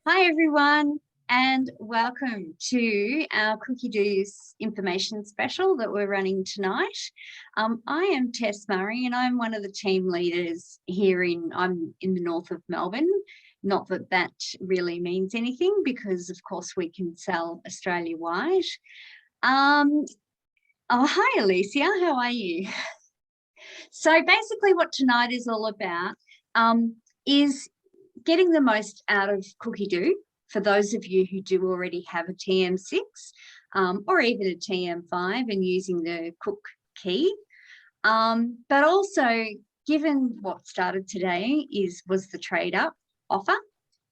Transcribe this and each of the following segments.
Hi everyone, and welcome to our Cookidoo's information special that we're running tonight. I am Tess Murray and I'm one of the team leaders here I'm in the north of Melbourne. Not that that really means anything because of course we can sell Australia-wide. Oh, hi Alicia, how are you? So basically what tonight is all about is getting the most out of Cookidoo for those of you who do already have a TM6 or even a TM5 and using the Cook key. But also, given what started today was the trade up offer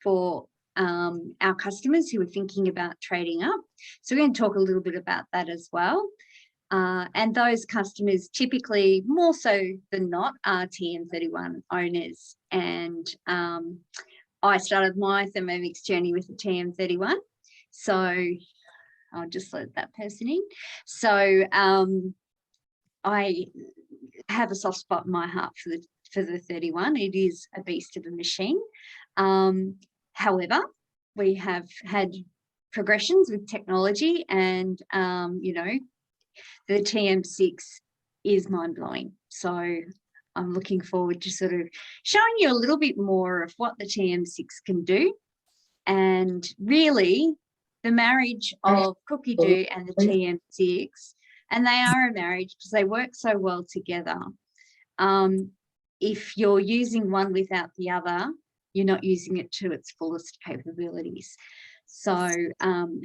for our customers who are thinking about trading up. So we're going to talk a little bit about that as well. And those customers typically, more so than not, are TM31 owners. And I started my Thermomix journey with the TM31. So I'll just let that person in. So I have a soft spot in my heart for the 31. It is a beast of a machine. However, we have had progressions with technology and, you know, the TM6 is mind-blowing. So I'm looking forward to sort of showing you a little bit more of what the TM6 can do. And really the marriage of Cookidoo and the TM6, and they are a marriage because they work so well together. If you're using one without the other, you're not using it to its fullest capabilities. So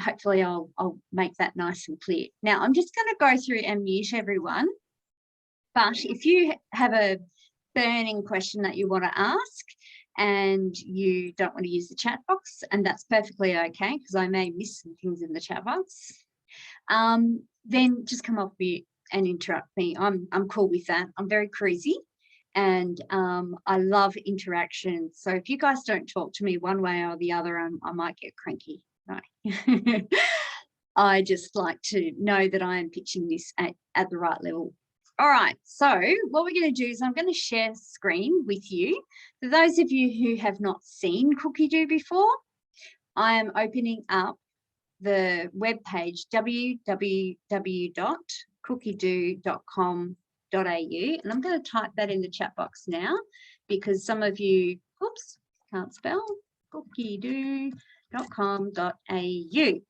hopefully I'll make that nice and clear. Now I'm just going to go through and mute everyone. But if you have a burning question that you want to ask and you don't want to use the chat box, and that's perfectly okay because I may miss some things in the chat box, then just come off mute and interrupt me. I'm cool with that. I'm very crazy and I love interaction. So if you guys don't talk to me one way or the other, I might get cranky. No. I just like to know that I am pitching this at the right level. All right, so what we're going to do is I'm going to share screen with you. For those of you who have not seen Cookidoo before, I am opening up the webpage www.cookidoo.com.au, and I'm going to type that in the chat box now because some of you, oops, can't spell, cookidoo.com.au.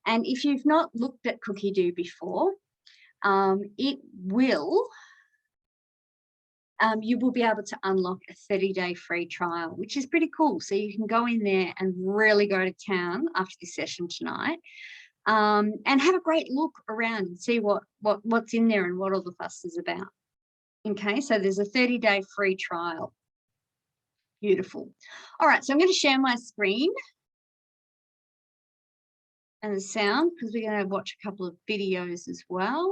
And if you've not looked at Cookidoo before, you will be able to unlock a 30-day free trial, which is pretty cool. So you can go in there and really go to town after this session tonight and have a great look around and see what's in there and what all the fuss is about. Okay, so there's a 30-day free trial. Beautiful. All right, so I'm going to share my screen and the sound because we're going to watch a couple of videos as well.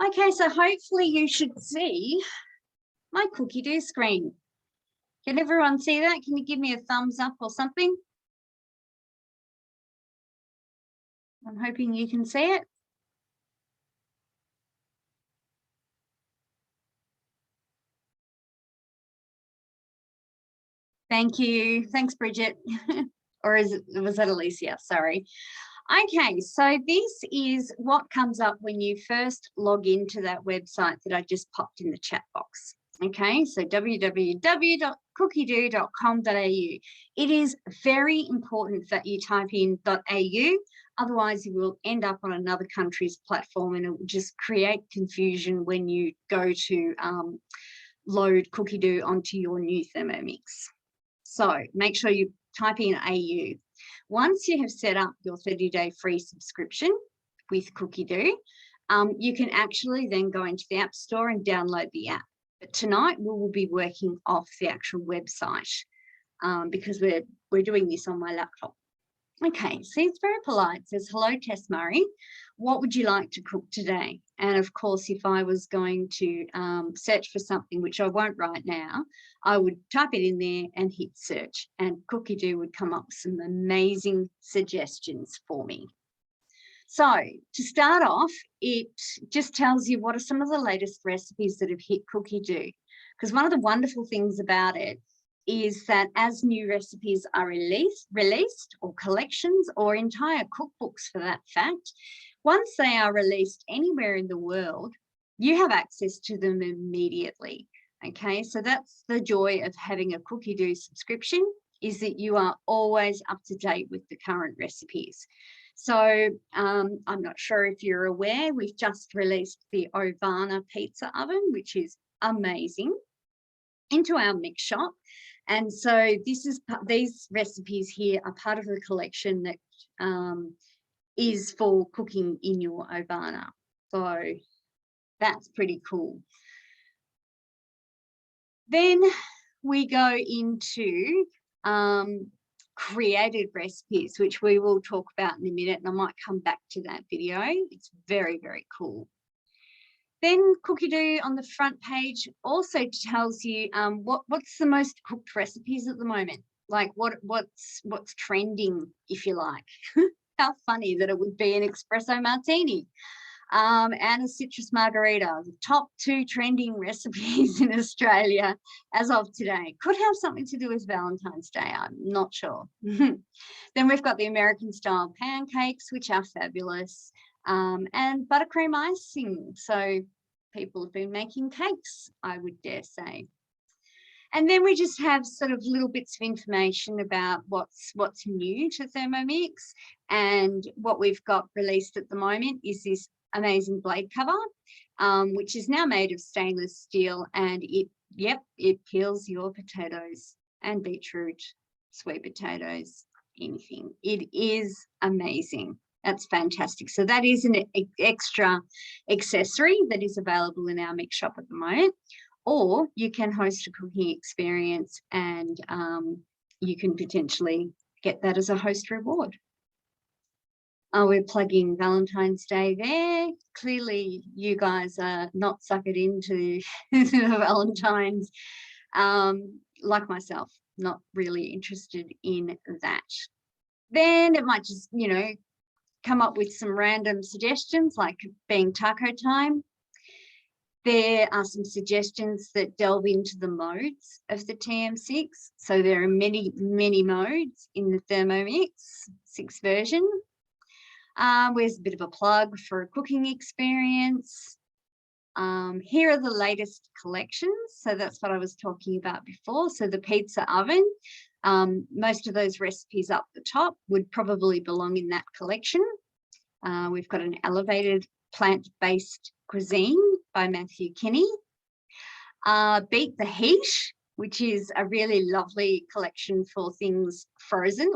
Okay, so hopefully you should see my Cookidoo screen. Can everyone see that? Can you give me a thumbs up or something? I'm hoping you can see it. Thank you. Thanks, Bridget. Or was that Alicia? Sorry. Okay, so this is what comes up when you first log into that website that I just popped in the chat box. Okay, so www.cookidoo.com.au. It is very important that you type in .au, otherwise you will end up on another country's platform and it will just create confusion when you go to load Cookidoo onto your new Thermomix. So make sure you type in AU. Once you have set up your 30-day free subscription with Cookidoo, you can actually then go into the App Store and download the app. But tonight we will be working off the actual website because we're doing this on my laptop. Okay, so it's very polite. It says, hello, Tess Murray. What would you like to cook today? And of course, if I was going to search for something, which I won't right now, I would type it in there and hit search and Cookidoo would come up with some amazing suggestions for me. So to start off, it just tells you what are some of the latest recipes that have hit Cookidoo. Because one of the wonderful things about it is that as new recipes are released or collections or entire cookbooks for that fact, once they are released anywhere in the world, you have access to them immediately. Okay, so that's the joy of having a Cookidoo subscription, is that you are always up to date with the current recipes. So I'm not sure if you're aware, we've just released the Ovana pizza oven, which is amazing, into our mix shop. And so these recipes here are part of the collection that is for cooking in your Ovana. So that's pretty cool. Then we go into created recipes, which we will talk about in a minute, and I might come back to that video. It's very, very cool. Then Cookidoo on the front page also tells you what's the most cooked recipes at the moment, like what's trending, if you like. How funny that it would be an espresso martini and a citrus margarita, the top 2 trending recipes in Australia as of today. Could have something to do with Valentine's Day, I'm not sure. Then we've got the American style pancakes, which are fabulous, and buttercream icing. So people have been making cakes, I would dare say. And then we just have sort of little bits of information about what's new to Thermomix. And what we've got released at the moment is this amazing blade cover, which is now made of stainless steel, and it peels your potatoes and beetroot, sweet potatoes, anything. It is amazing. That's fantastic. So that is an extra accessory that is available in our mix shop at the moment. Or you can host a cooking experience and you can potentially get that as a host reward. We're plugging Valentine's Day there. Clearly, you guys are not suckered into the Valentines, like myself, not really interested in that. Then it might just, come up with some random suggestions, like being taco time. There are some suggestions that delve into the modes of the TM6. So there are many, many modes in the Thermomix 6 version. Where's a bit of a plug for a cooking experience. Here are the latest collections. So that's what I was talking about before. So the pizza oven, most of those recipes up the top would probably belong in that collection. We've got an elevated plant-based cuisine by Matthew Kinney. Beat the Heat, which is a really lovely collection for things frozen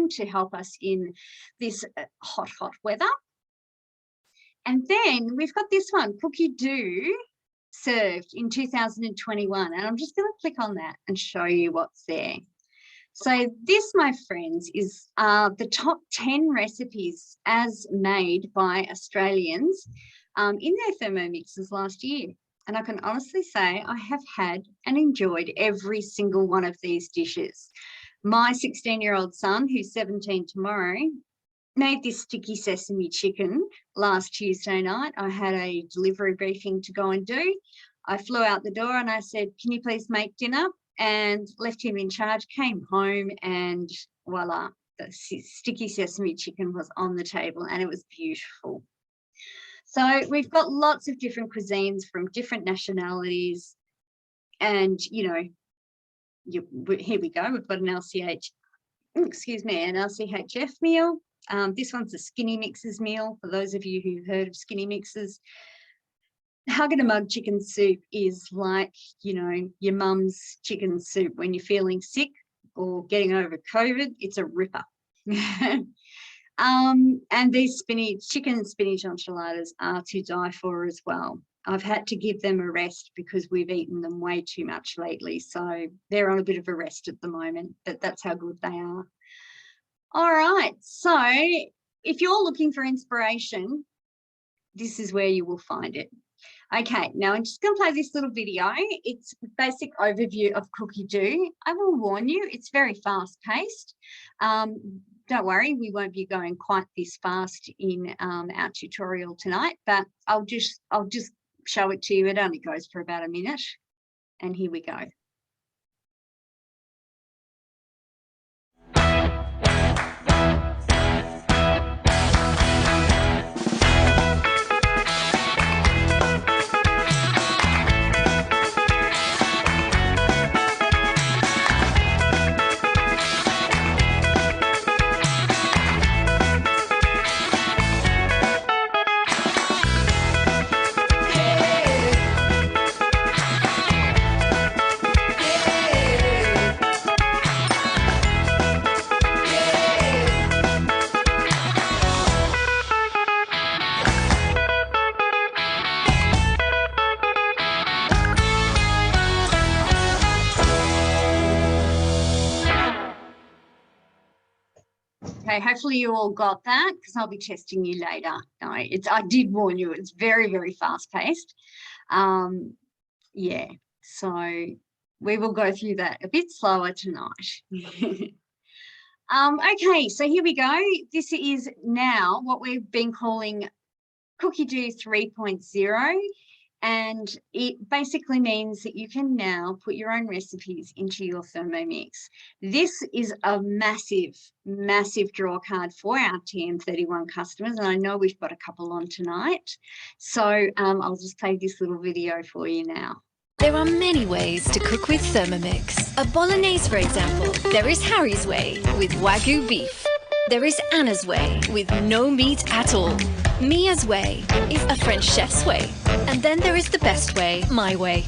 to help us in this hot weather. And then we've got this one, Cookidoo, served in 2021. And I'm just going to click on that and show you what's there. So this, my friends, is the top 10 recipes as made by Australians in their Thermomixes last year. And I can honestly say I have had and enjoyed every single one of these dishes. My 16-year-old son, who's 17 tomorrow, made this sticky sesame chicken last Tuesday night. I had a delivery briefing to go and do. I flew out the door and I said, can you please make dinner? And left him in charge, came home, and voila, the sticky sesame chicken was on the table and it was beautiful. So we've got lots of different cuisines from different nationalities. And, here we go. We've got an an LCHF meal. This one's a Skinny Mixes meal, for those of you who've heard of Skinny Mixes. Hug and a Mug chicken soup is like, your mum's chicken soup when you're feeling sick or getting over COVID. It's a ripper. And these chicken spinach enchiladas are to die for as well. I've had to give them a rest because we've eaten them way too much lately. So they're on a bit of a rest at the moment, but that's how good they are. All right. So if you're looking for inspiration, this is where you will find it. Okay, now I'm just going to play this little video. It's a basic overview of Cookidoo. I will warn you, it's very fast-paced. Don't worry, we won't be going quite this fast in our tutorial tonight, but I'll just show it to you. It only goes for about a minute, and here we go. Okay, hopefully you all got that because I'll be testing you later. No, I did warn you, it's very, very fast paced. Yeah, so we will go through that a bit slower tonight. Okay, so here we go. This is now what we've been calling Cookidoo 3.0. And it basically means that you can now put your own recipes into your Thermomix. This is a massive, massive draw card for our TM31 customers. And I know we've got a couple on tonight. So I'll just play this little video for you now. There are many ways to cook with Thermomix. A bolognese, for example. There is Harry's way with Wagyu beef. There is Anna's way with no meat at all. Mia's way is a French chef's way. And then there is the best way, my way.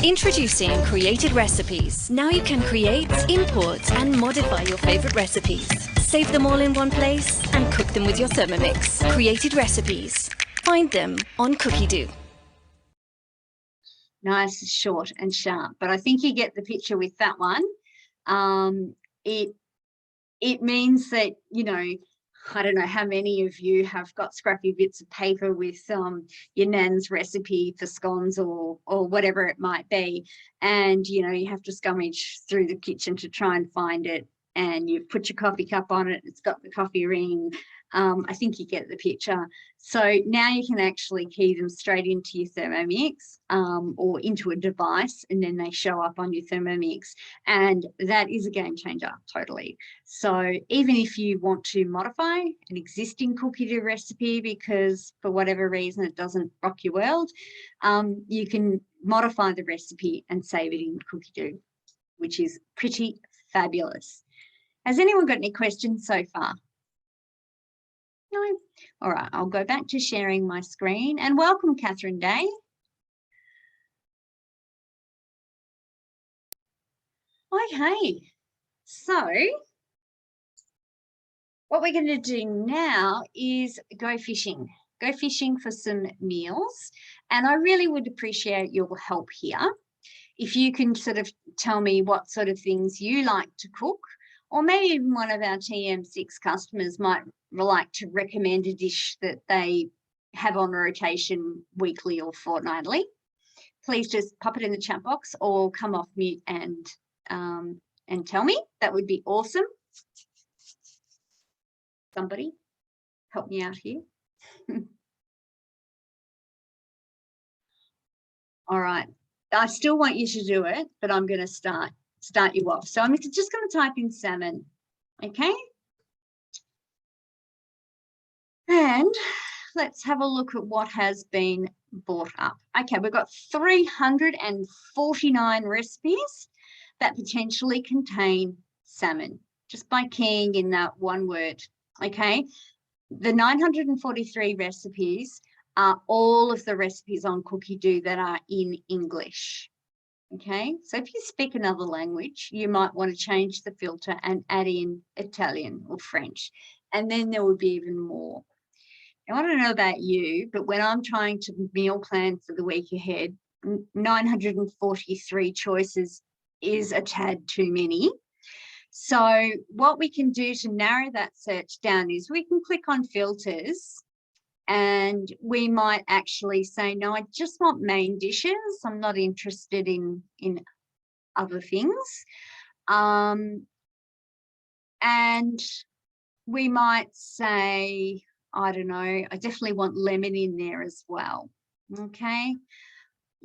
Introducing created recipes. Now you can create, import and modify your favorite recipes. Save them all in one place and cook them with your Thermomix. Created recipes. Find them on Cookidoo. Nice, short and sharp, but I think you get the picture with that one. It means that, you know, I don't know how many of you have got scrappy bits of paper with your nan's recipe for scones or whatever it might be, and you know you have to scummage through the kitchen to try and find it, and you've put your coffee cup on it, it's got the coffee ring. I think you get the picture. So now you can actually key them straight into your Thermomix or into a device, and then they show up on your Thermomix. And that is a game changer, totally. So even if you want to modify an existing Cookidoo recipe because for whatever reason it doesn't rock your world, you can modify the recipe and save it in Cookidoo, which is pretty fabulous. Has anyone got any questions so far? No? All right, I'll go back to sharing my screen, and welcome Catherine Day. Okay, so what we're going to do now is go fishing for some meals, and I really would appreciate your help here. If you can sort of tell me what sort of things you like to cook, or maybe even one of our TM6 customers might like to recommend a dish that they have on rotation weekly or fortnightly. Please just pop it in the chat box or come off mute and tell me. That would be awesome. Somebody help me out here. All right. I still want you to do it, but I'm going to start you off. So I'm just going to type in salmon, okay? And let's have a look at what has been brought up. Okay, we've got 349 recipes that potentially contain salmon, just by keying in that one word, okay? The 943 recipes are all of the recipes on Cookidoo that are in English. Okay, so if you speak another language, you might want to change the filter and add in Italian or French, and then there would be even more. Now, I don't know about you, but when I'm trying to meal plan for the week ahead, 943 choices is a tad too many. So what we can do to narrow that search down is we can click on filters, and we might actually say, no, I just want main dishes. I'm not interested in other things. And we might say, I don't know, I definitely want lemon in there as well. Okay.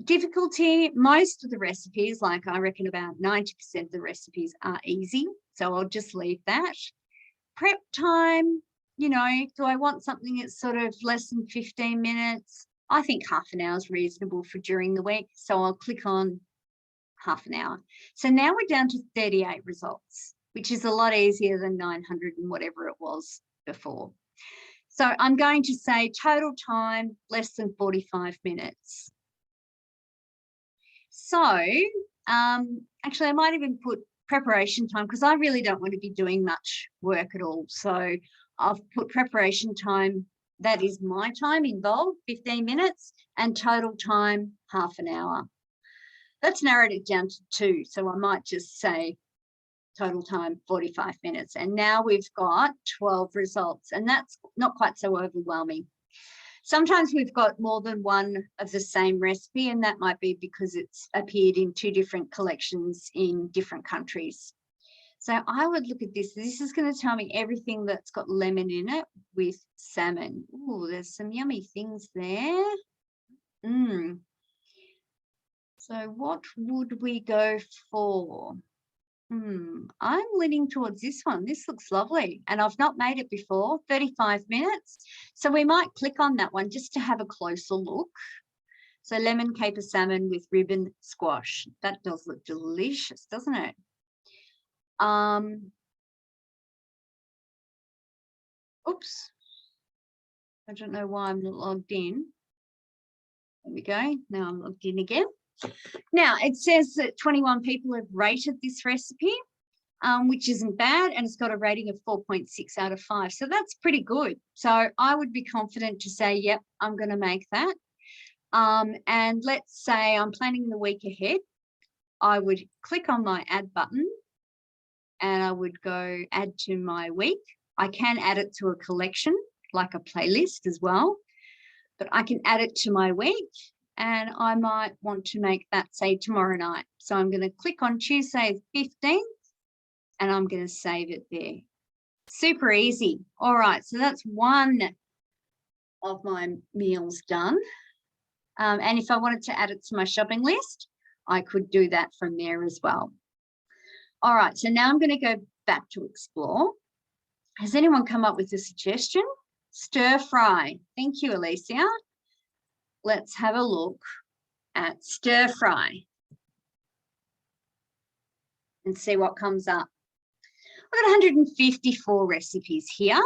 Difficulty, most of the recipes, like I reckon about 90% of the recipes are easy. So I'll just leave that. Prep time, you know, do I want something that's sort of less than 15 minutes? I think half an hour is reasonable for during the week. So I'll click on half an hour. So now we're down to 38 results, which is a lot easier than 900 and whatever it was before. So I'm going to say total time less than 45 minutes. So actually I might even put preparation time because I really don't want to be doing much work at all. So I've put preparation time, that is my time involved, 15 minutes, and total time, half an hour. That's narrowed it down to 2. So I might just say total time 45 minutes. And now we've got 12 results, and that's not quite so overwhelming. Sometimes we've got more than one of the same recipe, and that might be because it's appeared in 2 different collections in different countries. So I would look at this. This is going to tell me everything that's got lemon in it with salmon. Oh, there's some yummy things there. So what would we go for? I'm leaning towards this one. This looks lovely, and I've not made it before. 35 minutes. So we might click on that one just to have a closer look. So lemon caper salmon with ribbon squash. That does look delicious, doesn't it? Oops. I don't know why I'm not logged in. There we go. Now I'm logged in again. Now it says that 21 people have rated this recipe, which isn't bad, and it's got a rating of 4.6 out of 5. So that's pretty good. So I would be confident to say, yep, I'm going to make that. And let's say I'm planning the week ahead. I would click on my add button and I would go add to my week. I can add it to a collection, like a playlist as well, but I can add it to my week. And I might want to make that, say, tomorrow night. So I'm going to click on Tuesday 15th and I'm going to save it there. Super easy. All right, so that's one of my meals done. And if I wanted to add it to my shopping list, I could do that from there as well. All right, so now I'm going to go back to explore. Has anyone come up with a suggestion? Stir fry. Thank you, Alicia. Let's have a look at stir fry and see what comes up. I've got 154 recipes here.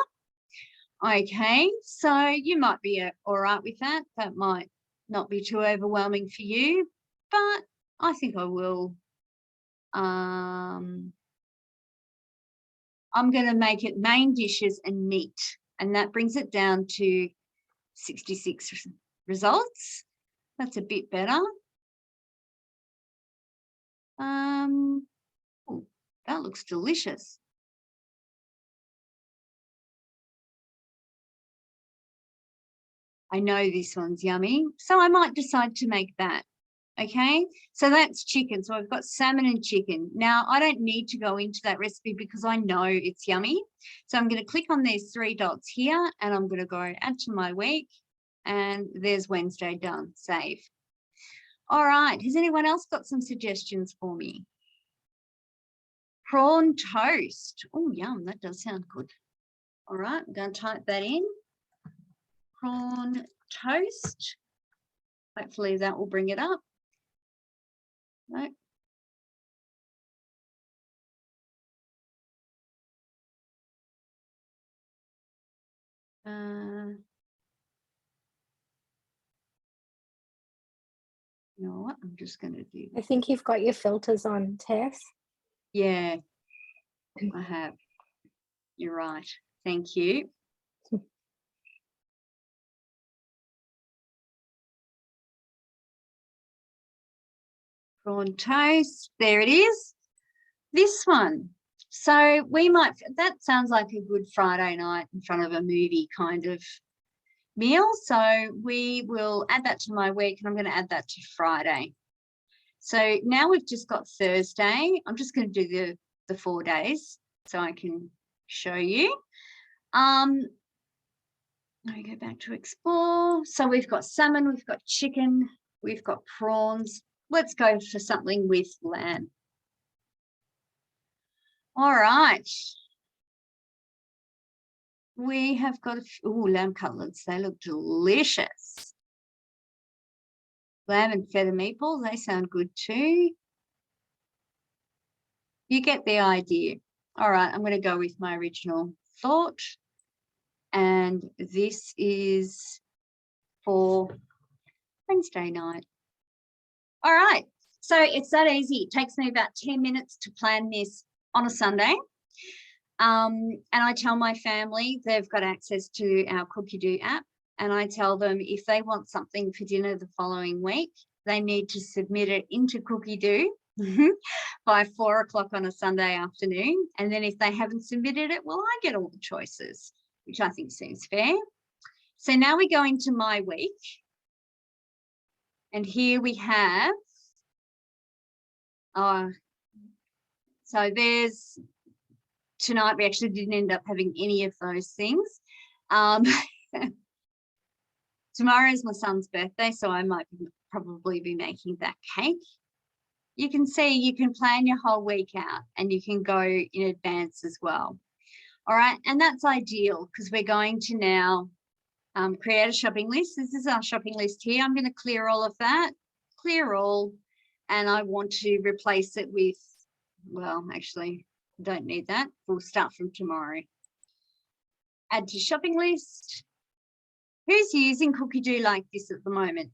Okay, so you might be all right with that. That might not be too overwhelming for you, but I think I will. I'm going to make it main dishes and meat, and that brings it down to 66 results. That's a bit better. Oh, that looks delicious. I know this one's yummy, so I might decide to make that. Okay, so that's chicken. So I've got salmon and chicken. Now I don't need to go into that recipe because I know it's yummy. So I'm going to click on these 3 dots here and I'm going to go add to my week, and there's Wednesday done. Save. All right, has anyone else got some suggestions for me? Prawn toast. Oh, yum, that does sound good. All right, I'm going to type that in. Prawn toast. Hopefully that will bring it up. No. You know what? I'm just going to do. I think you've got your filters on, Tess. Yeah, I have. You're right. Thank you. Prawn toast. There it is. This one. So we might, that sounds like a good Friday night in front of a movie kind of meal. So we will add that to my week, and I'm going to add that to Friday. So now we've just got Thursday. I'm just going to do the 4 days so I can show you. Let me go back to explore. So we've got salmon, we've got chicken, we've got prawns. Let's go for something with lamb. All right. We have got lamb cutlets. They look delicious. Lamb and feta meatballs, they sound good too. You get the idea. All right, I'm going to go with my original thought. And this is for Wednesday night. All right, so it's that easy. It takes me about 10 minutes to plan this on a Sunday. And I tell my family they've got access to our Cookidoo app, and I tell them if they want something for dinner the following week, they need to submit it into Cookidoo by 4 o'clock on a Sunday afternoon. And then if they haven't submitted it, well, I get all the choices, which I think seems fair. So now we go into my week. And here we have, so there's, tonight we actually didn't end up having any of those things. Tomorrow is my son's birthday, so I might probably be making that cake. You can see you can plan your whole week out and you can go in advance as well. All right, and that's ideal because we're going to now create a shopping list. This is our shopping list here. I'm going to clear all of that, clear all, and I want to replace it with, well, actually, don't need that. We'll start from tomorrow. Add to shopping list. Who's using Cookidoo like this at the moment?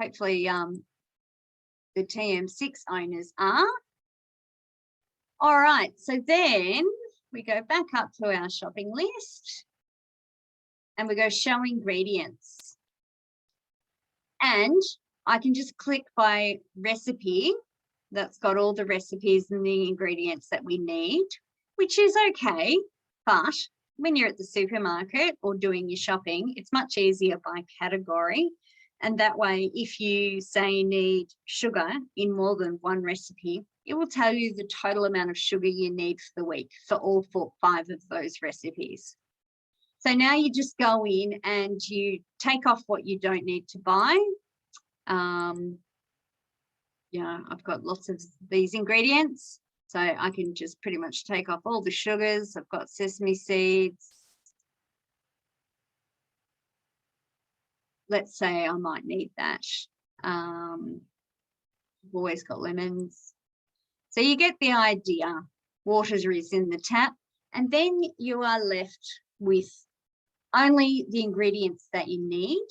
Hopefully the TM6 owners are. All right, so then we go back up to our shopping list and we go show ingredients. And I can just click by recipe. That's got all the recipes and the ingredients that we need, which is okay. But when you're at the supermarket or doing your shopping, it's much easier by category. And that way, if you say need sugar in more than one recipe, it will tell you the total amount of sugar you need for the week for all 5 of those recipes. So now you just go in and you take off what you don't need to buy. Yeah, I've got lots of these ingredients, so I can just pretty much take off all the sugars. I've got sesame seeds. Let's say I might need that. I've always got lemons. So you get the idea. Water is in the tap, and then you are left with only the ingredients that you need.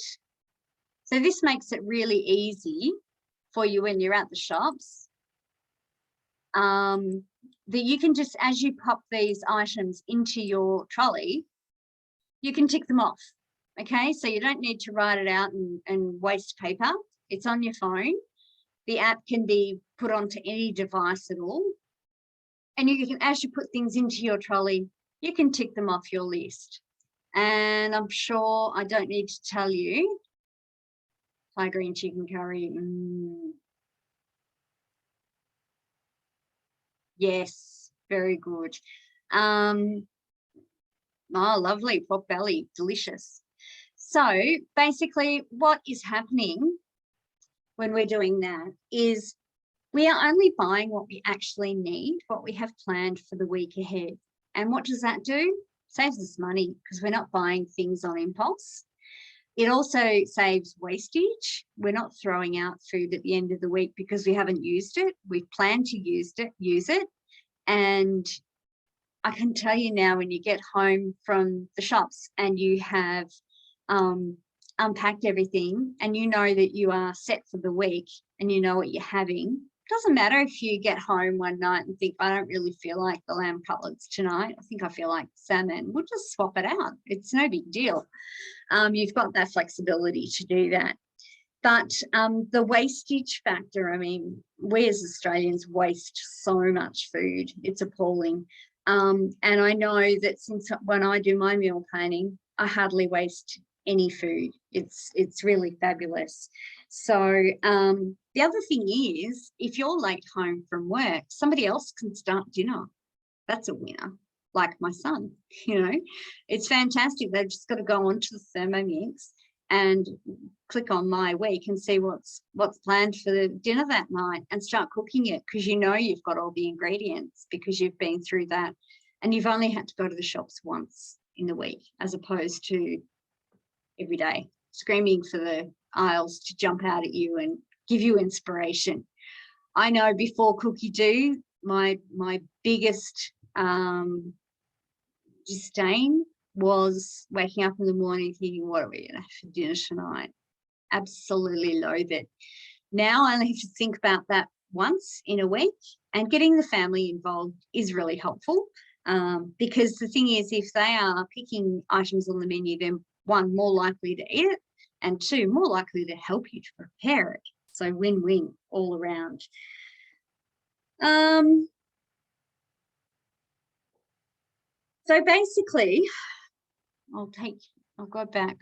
So this makes it really easy for you when you're at the shops. That you can just, as you pop these items into your trolley, you can tick them off. Okay, so you don't need to write it out and waste paper. It's on your phone. The app can be put onto any device at all. And you can, as you put things into your trolley, you can tick them off your list. And I'm sure I don't need to tell you, Thai green chicken curry. Yes, very good. Oh, lovely, pork belly, delicious. So basically what is happening when we're doing that is we are only buying what we actually need, what we have planned for the week ahead. And what does that do? Saves us money because we're not buying things on impulse. It also saves wastage. We're not throwing out food at the end of the week because we haven't used it. We've planned to use it. And I can tell you now, when you get home from the shops and you have unpacked everything and you know that you are set for the week and you know what you're having, it doesn't matter if you get home one night and think, I don't really feel like the lamb cutlets tonight. I think I feel like salmon. We'll just swap it out. It's no big deal. You've got that flexibility to do that. But the wastage factor, I mean, we as Australians waste so much food. It's appalling. And I know that since when I do my meal planning, I hardly waste any food. It's really fabulous. So the other thing is, if you're late home from work, somebody else can start dinner. That's a winner. Like my son, you know, it's fantastic. They've just got to go onto the Thermomix and click on my week and see what's planned for the dinner that night and start cooking it, because you know you've got all the ingredients because you've been through that and you've only had to go to the shops once in the week as opposed to every day screaming for the aisles to jump out at you and give you inspiration. I know before Cookidoo, my biggest disdain was waking up in the morning thinking, what are we going to have for dinner tonight? Absolutely loathe it. Now I only have to think about that once in a week, and getting the family involved is really helpful because the thing is, if they are picking items on the menu, they're one, more likely to eat it, and two, more likely to help you to prepare it. So win-win all around. So basically, I'll go back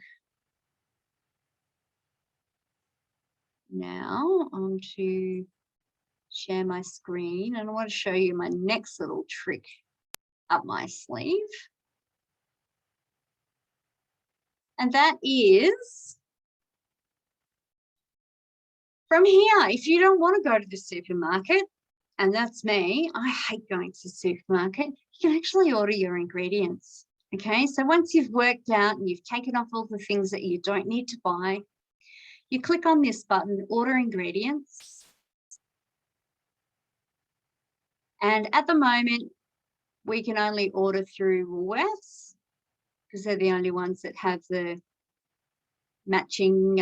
now onto share my screen, and I want to show you my next little trick up my sleeve. And that is from here. If you don't want to go to the supermarket, and that's me, I hate going to the supermarket, you can actually order your ingredients. Okay, so once you've worked out and you've taken off all the things that you don't need to buy, you click on this button, order ingredients. And at the moment, we can only order through Woolworths because they're the only ones that have the matching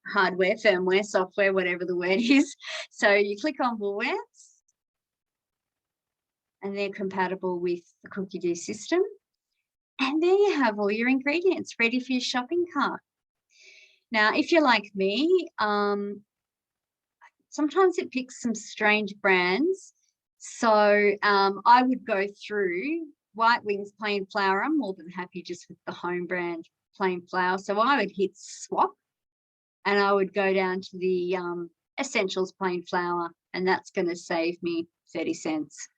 hardware, firmware, software, whatever the word is. So you click on Woolworths and they're compatible with the Cookidoo system. And there you have all your ingredients ready for your shopping cart. Now, if you're like me, sometimes it picks some strange brands. So I would go through White Wings plain flour. I'm more than happy just with the home brand plain flour. So I would hit swap and I would go down to the essentials plain flour, and that's going to save me 30 cents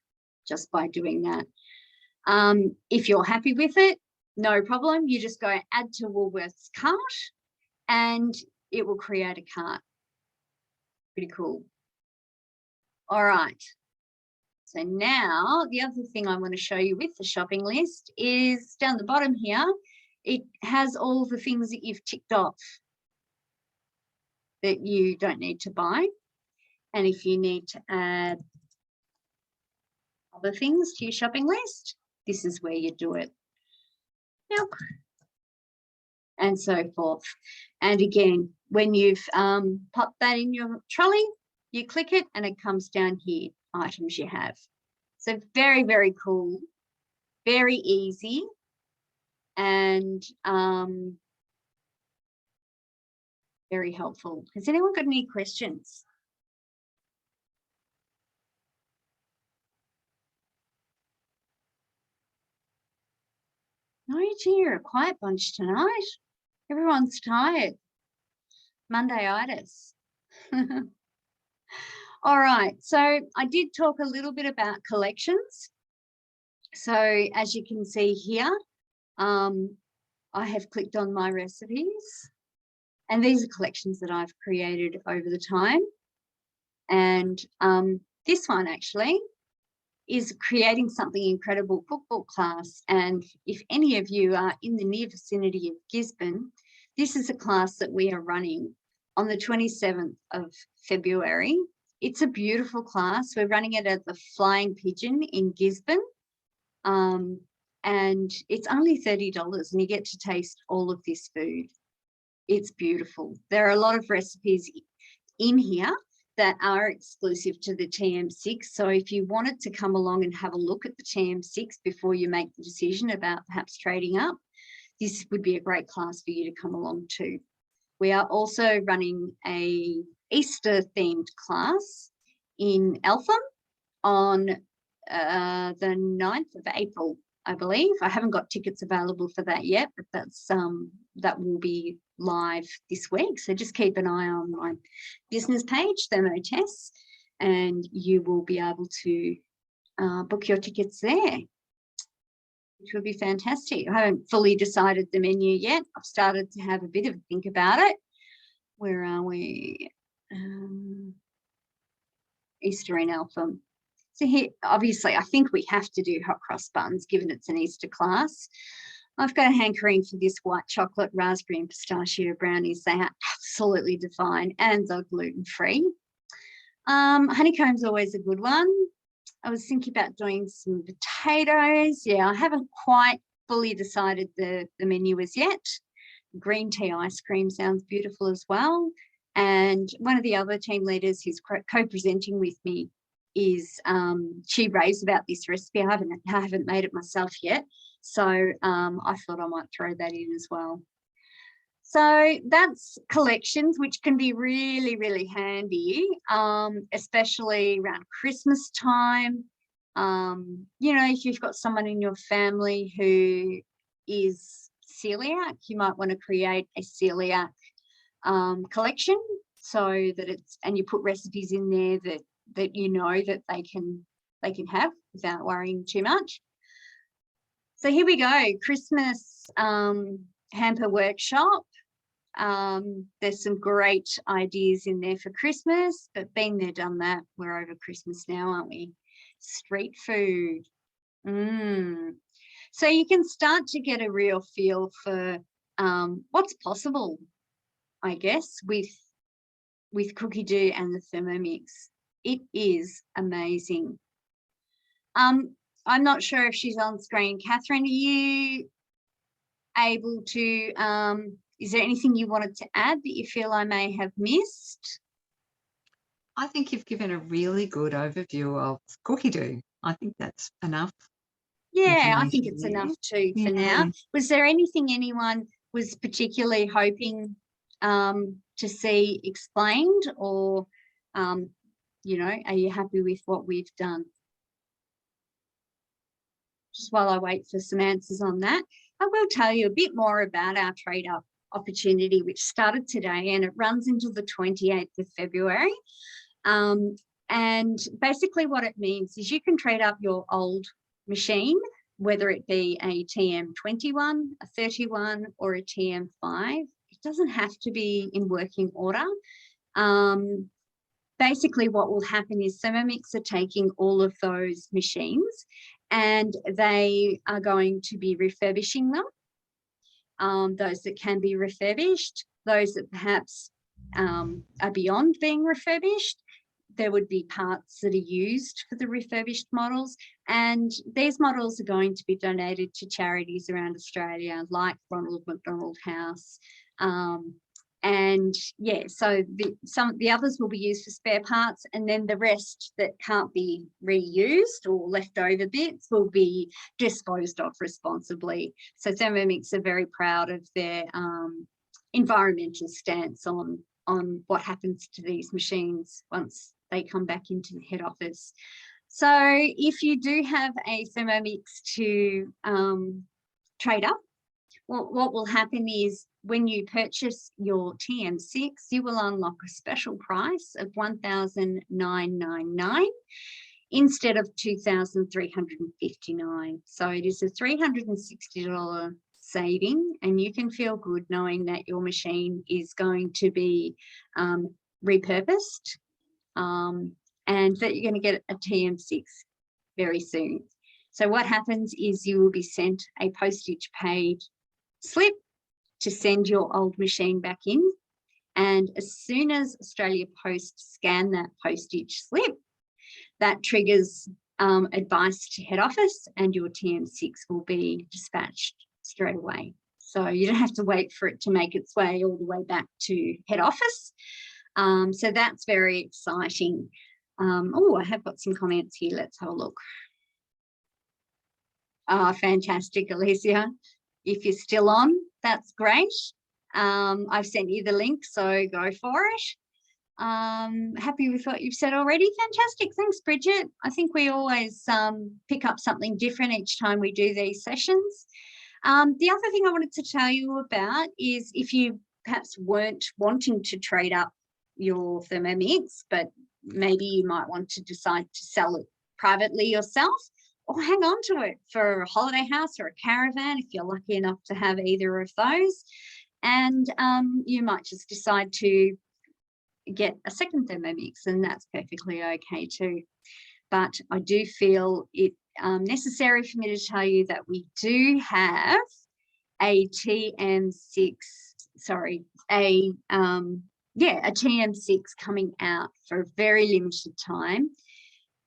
just by doing that. If you're happy with it, no problem. You just go add to Woolworths cart and it will create a cart. Pretty cool. All right. So now the other thing I want to show you with the shopping list is down the bottom here. It has all the things that you've ticked off that you don't need to buy. And if you need to add other things to your shopping list, this is where you do it. Milk. And so forth. And again, when you've popped that in your trolley, you click it and it comes down here, items you have. So very, very cool, very easy, and very helpful. Has anyone got any questions? No, dear, a quiet bunch tonight. Everyone's tired. Monday-itis. All right, so I did talk a little bit about collections. So as you can see here, I have clicked on my recipes, and these are collections that I've created over the time. And this one actually is creating something incredible cookbook class. And if any of you are in the near vicinity of Gisborne, this is a class that we are running on the 27th of February. It's a beautiful class. We're running it at the Flying Pigeon in Gisborne. And it's only $30 and you get to taste all of this food. It's beautiful. There are a lot of recipes in here that are exclusive to the TM6. So if you wanted to come along and have a look at the TM6 before you make the decision about perhaps trading up, this would be a great class for you to come along to. We are also running a Easter themed class in Eltham on the 9th of April, I believe. I haven't got tickets available for that yet, but that's that will be live this week. So just keep an eye on my business page, Tess, and you will be able to book your tickets there, which would be fantastic. I haven't fully decided the menu yet. I've started to have a bit of a think about it. Where are we? Easter in Eltham. So here, obviously, I think we have to do hot cross buns, given it's an Easter class. I've got a hankering for this white chocolate, raspberry and pistachio brownies. They are absolutely divine and they're gluten-free. Honeycomb's always a good one. I was thinking about doing some potatoes. Yeah, I haven't quite fully decided the menu as yet. Green tea ice cream sounds beautiful as well. And one of the other team leaders who's co-presenting with me is she raves about this recipe. I haven't made it myself yet, so I thought I might throw that in as well. So that's collections, which can be really, really handy, especially around Christmas time. You know, if you've got someone in your family who is celiac, you might want to create a celiac collection, so that it's, and you put recipes in there that you know that they can have without worrying too much. So here we go, Christmas hamper workshop. There's some great ideas in there for Christmas, but been there, done that. We're over Christmas now, aren't we? Street food. So you can start to get a real feel for what's possible, I guess, with Cookidoo and the Thermomix. It is amazing. I'm not sure if she's on screen. Catherine, are you able to, is there anything you wanted to add that you feel I may have missed? I think you've given a really good overview of Cookidoo. I think that's enough. Yeah, I think it's enough too for now. Was there anything anyone was particularly hoping to see explained, or, you know, are you happy with what we've done? Just while I wait for some answers on that, I will tell you a bit more about our trade up opportunity, which started today and it runs until the 28th of February. And basically what it means is you can trade up your old machine, whether it be a TM21, a 31 or a TM5. It doesn't have to be in working order. Basically what will happen is Thermomix are taking all of those machines and they are going to be refurbishing them. Those that can be refurbished, those that perhaps are beyond being refurbished, there would be parts that are used for the refurbished models, and these models are going to be donated to charities around Australia like Ronald McDonald House. And yeah, so the others will be used for spare parts, and then the rest that can't be reused or leftover bits will be disposed of responsibly. So Thermomix are very proud of their environmental stance on what happens to these machines once they come back into the head office. So if you do have a Thermomix to trade up, what will happen is when you purchase your TM6, you will unlock a special price of $1,999 instead of $2,359. So it is a $360 saving, and you can feel good knowing that your machine is going to be repurposed, and that you're going to get a TM6 very soon. So what happens is you will be sent a postage paid slip to send your old machine back in, and as soon as Australia Post scan that postage slip, that triggers advice to head office, and your TM6 will be dispatched straight away. So you don't have to wait for it to make its way all the way back to head office. So that's very exciting. Oh, I have got some comments here. Let's have a look. Fantastic, Alicia. If you're still on, that's great. I've sent you the link, so go for it. Happy with what you've said already. Fantastic. Thanks, Bridget. I think we always pick up something different each time we do these sessions. The other thing I wanted to tell you about is if you perhaps weren't wanting to trade up your Thermomix, but maybe you might want to decide to sell it privately yourself, or hang on to it for a holiday house or a caravan if you're lucky enough to have either of those. And you might just decide to get a second Thermomix, and that's perfectly okay too. But I do feel it necessary for me to tell you that we do have a TM6, sorry, a TM6 coming out for a very limited time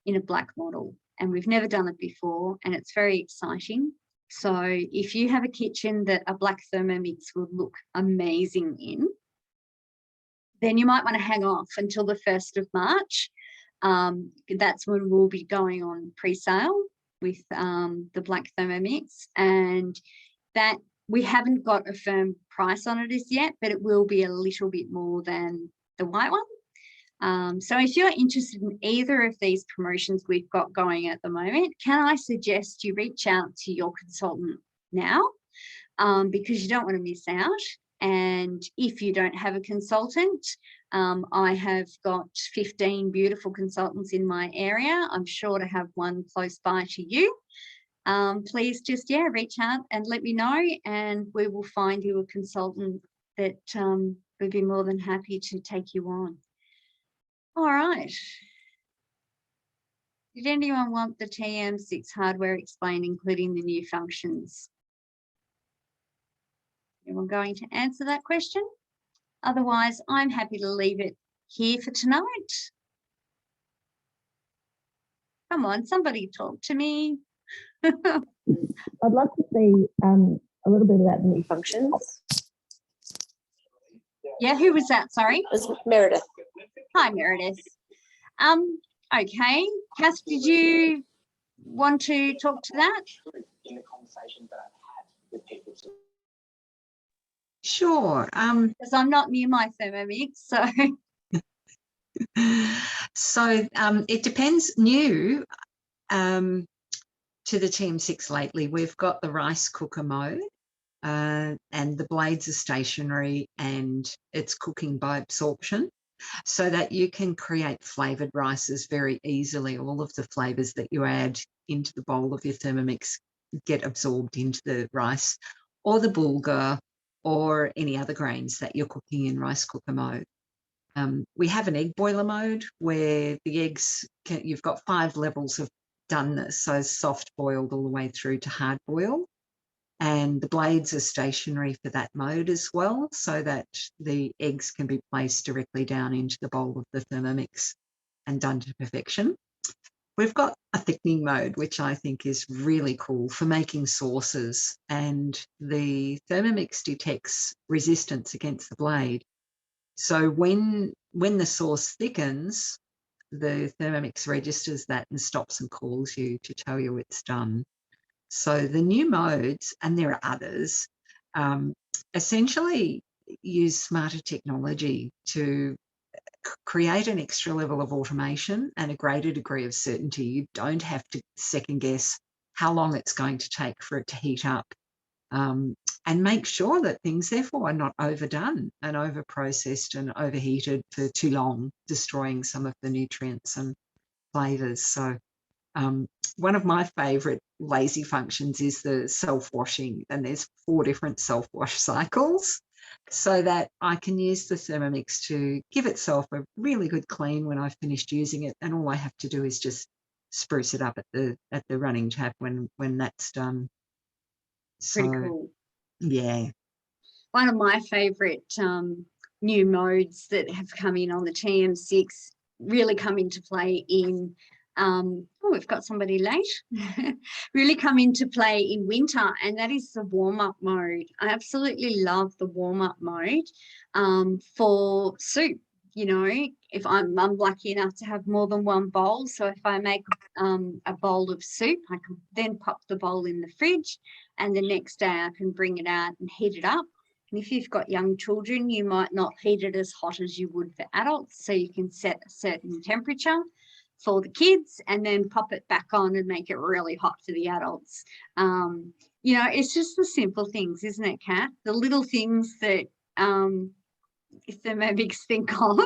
in a black model. And we've never done it before, and it's very exciting. So if you have a kitchen that a black Thermomix would look amazing in, then you might want to hang off until the 1st of March. That's when we'll be going on pre-sale with the black Thermomix, and that we haven't got a firm price on it as yet, but it will be a little bit more than the white one. So if you're interested in either of these promotions we've got going at the moment, can I suggest you reach out to your consultant now, because you don't want to miss out. And if you don't have a consultant, I have got 15 beautiful consultants in my area. I'm sure to have one close by to you. Please just, reach out and let me know, and we will find you a consultant that would be more than happy to take you on. All right. Did anyone want the TM6 hardware explained, including the new functions? Anyone going to answer that question? Otherwise, I'm happy to leave it here for tonight. Come on, somebody talk to me. I'd love to see a little bit about the new functions. Yeah, who was that? Sorry. It was Meredith. Hi, Meredith. Okay, Cath, did you want to talk to that? Sure. Because I'm not near my Thermomix, so. So it depends. New to the TM6 lately, we've got the rice cooker mode, and the blades are stationary and it's cooking by absorption, so that you can create flavoured rices very easily. All of the flavours that you add into the bowl of your Thermomix get absorbed into the rice or the bulgur or any other grains that you're cooking in rice cooker mode. We have an egg boiler mode where the eggs, you've got 5 levels of doneness, so soft boiled all the way through to hard boiled. And the blades are stationary for that mode as well, so that the eggs can be placed directly down into the bowl of the Thermomix and done to perfection. We've got a thickening mode, which I think is really cool for making sauces, and the Thermomix detects resistance against the blade. So when the sauce thickens, the Thermomix registers that and stops and calls you to tell you it's done. So the new modes, and there are others, essentially use smarter technology to create an extra level of automation and a greater degree of certainty. You don't have to second guess how long it's going to take for it to heat up, and make sure that things therefore are not overdone and over-processed and overheated for too long, destroying some of the nutrients and flavours. So one of my favourite lazy functions is the self-washing, and there's 4 different self-wash cycles, so that I can use the Thermomix to give itself a really good clean when I've finished using it, and all I have to do is just spruce it up at the running tab when that's done. Pretty cool. Yeah. One of my favourite new modes that have come in on the TM6 really come into play in, we've got somebody late, really come into play in winter, and that is the warm-up mode. I absolutely love the warm-up mode for soup. You know, if I'm lucky enough to have more than one bowl, so if I make a bowl of soup, I can then pop the bowl in the fridge, and the next day I can bring it out and heat it up. And if you've got young children, you might not heat it as hot as you would for adults, so you can set a certain temperature for the kids and then pop it back on and make it really hot for the adults. You know, it's just the simple things, isn't it, Cath? The little things that Thermomix think of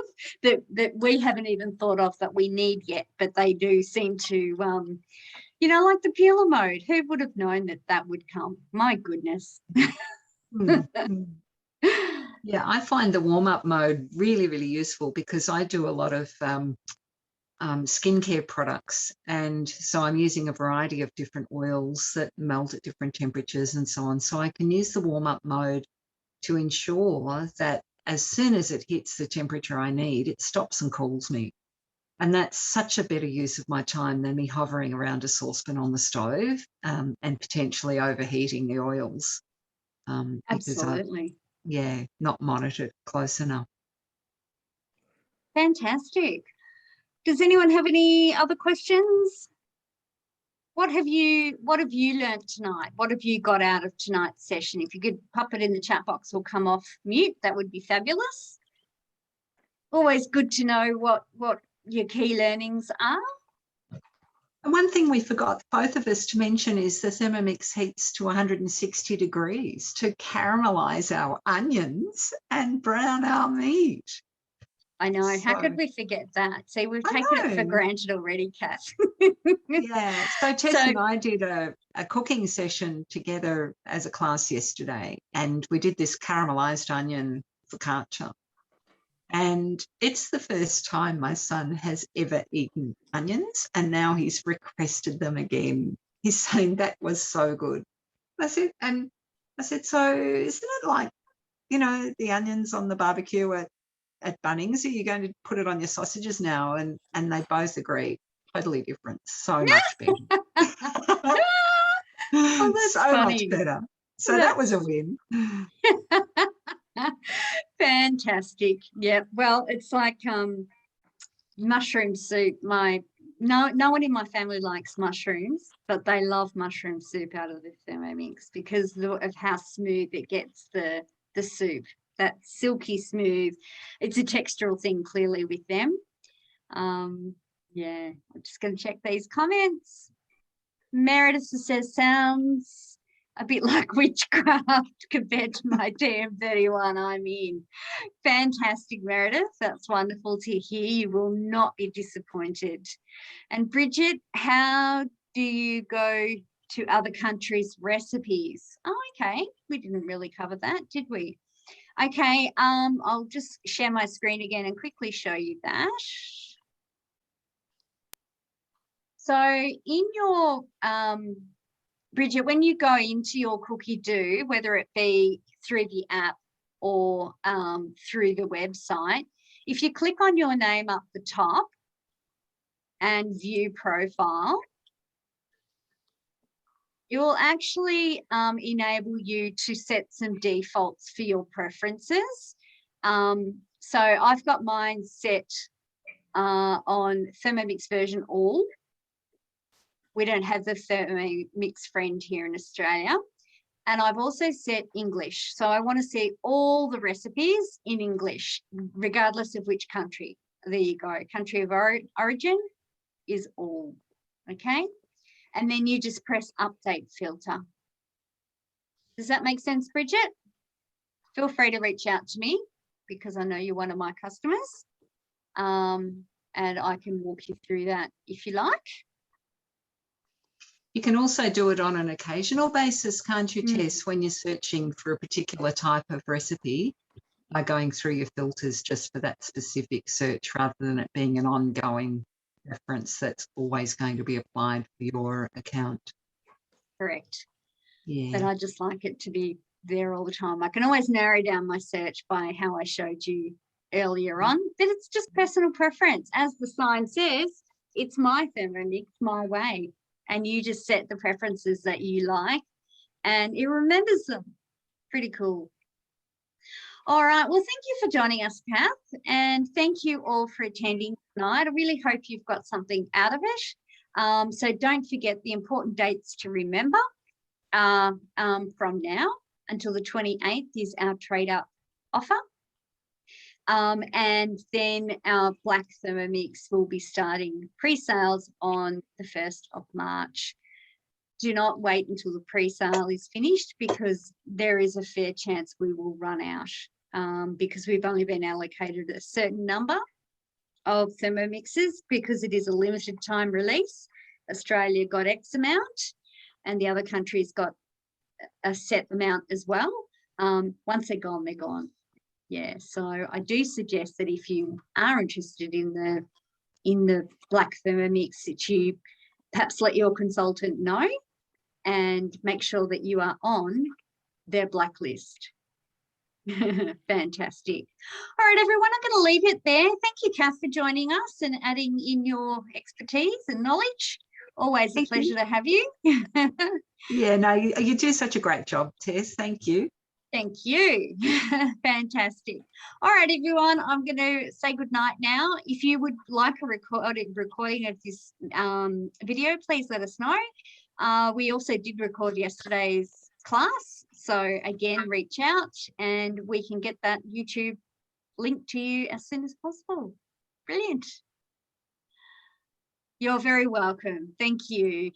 that we haven't even thought of that we need yet, but they do seem to, you know, like the peeler mode. Who would have known that would come? My goodness. Yeah, I find the warm-up mode really, really useful because I do a lot of skincare products, and so I'm using a variety of different oils that melt at different temperatures and so on. So I can use the warm-up mode to ensure that as soon as it hits the temperature I need, it stops and cools me. And that's such a better use of my time than me hovering around a saucepan on the stove and potentially overheating the oils. Absolutely. Because not monitored close enough. Fantastic. Does anyone have any other questions? what have you learned tonight? What have you got out of tonight's session? If you could pop it in the chat box or come off mute, that would be fabulous. Always good to know what your key learnings are. And one thing we forgot, both of us, to mention is the Thermomix heats to 160 degrees to caramelize our onions and brown our meat. I know. How could we forget that? See, we've taken it for granted already, Cath. Yeah. So Tess and I did a cooking session together as a class yesterday, and we did this caramelized onion focaccia. And it's the first time my son has ever eaten onions, and now he's requested them again. He's saying that was so good. I said, so isn't it like, you know, the onions on the barbecue at Bunnings? Are you going to put it on your sausages now? And they both agree. Totally different. So much better. Oh, that's so funny. much better. So that was a win. Fantastic. Yeah. Well, it's like mushroom soup. No one in my family likes mushrooms, but they love mushroom soup out of the Thermomix because of how smooth it gets the soup. That silky smooth. It's a textural thing clearly with them. Yeah, I'm just going to check these comments. Meredith says sounds a bit like witchcraft compared to my TM31 I'm in. Fantastic, Meredith. That's wonderful to hear. You will not be disappointed. And Bridget, how do you go to other countries' recipes? Oh, okay. We didn't really cover that, did we? Okay, I'll just share my screen again and quickly show you that. So in your, Bridget, when you go into your Cookidoo, whether it be through the app or through the website, if you click on your name up the top and view profile, it will actually enable you to set some defaults for your preferences. So I've got mine set on Thermomix version all. We don't have the Thermomix friend here in Australia. And I've also set English. So I want to see all the recipes in English, regardless of which country. There you go. Country of origin is all, okay? And then you just press update filter. Does that make sense, Bridget? Feel free to reach out to me because I know you're one of my customers. And I can walk you through that if you like. You can also do it on an occasional basis, can't you, Tess, when you're searching for a particular type of recipe by going through your filters just for that specific search rather than it being an ongoing reference that's always going to be applied for your account. Correct. Yeah. But I just like it to be there all the time. I can always narrow down my search by how I showed you earlier on, but it's just personal preference. As the sign says, it's my Thermomix, my way. And you just set the preferences that you like and it remembers them. Pretty cool. All right. Well, thank you for joining us, Cath, and thank you all for attending tonight. I really hope you've got something out of it. So don't forget the important dates to remember from now until the 28th is our trade up offer. And then our Black Thermomix will be starting pre-sales on the 1st of March. Do not wait until the pre-sale is finished because there is a fair chance we will run out because we've only been allocated a certain number of Thermomixes because it is a limited time release. Australia got X amount and the other countries got a set amount as well. Once they're gone, they're gone. Yeah, so I do suggest that if you are interested in the Black Thermomix, that you perhaps let your consultant know and make sure that you are on their blacklist. Fantastic. All right, everyone, I'm going to leave it there. Thank you, Cath, for joining us and adding in your expertise and knowledge. Always a pleasure to have you. Yeah, no, you do such a great job, Tess. Thank you. Thank you. Fantastic. All right, everyone, I'm going to say good night now. If you would like a recording of this video, please let us know. We also did record yesterday's class. So again, reach out and we can get that YouTube link to you as soon as possible. Brilliant. You're very welcome. Thank you.